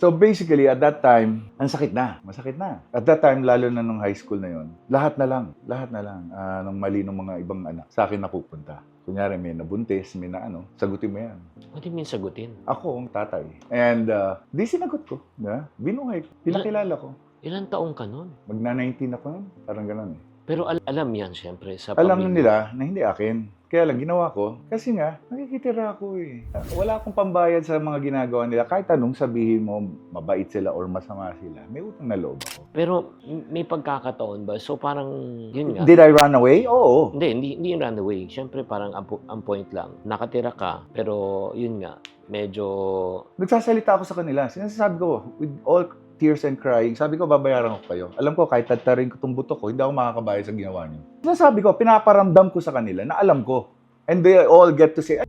So basically, at that time, ang sakit na. Masakit na. At that time, lalo na nung high school na yon, lahat na lang. Nung mali ng mga ibang anak, sa akin napupunta. Kunyari, may nabuntis, may na ano, sagutin mo yan. What do you mean sagutin? Ako ang tatay. And di sinagot ko. Binuhay ko. Pinakilala ko. Ilan taong ka nun? Magna-19 ako nun. Parang ganun eh. Pero alam yan, siyempre, sa Alam pamilya. nila na hindi akin. Kaya lang, ginawa ko. Kasi nga, nakikitira ako eh. Wala akong pambayad sa mga ginagawa nila. Kahit anong sabihin mo, mabait sila or masama sila. May utang na loob ako. Pero may pagkakataon ba? So parang, yun nga. Did I run away? Oo. Hindi yung run away. Siyempre, parang ang point lang. Nakatira ka, pero yun nga, medyo... Nagsasalita ako sa kanila. Sinasabi ko, with all tears and crying, sabi ko, babayaran ko kayo. Alam ko, kahit tatarin ko itong buto ko, hindi ako makakabayad sa ginawa niyo. Sinasabi ko, pinaparamdam ko sa kanila na alam ko. And they all get to say,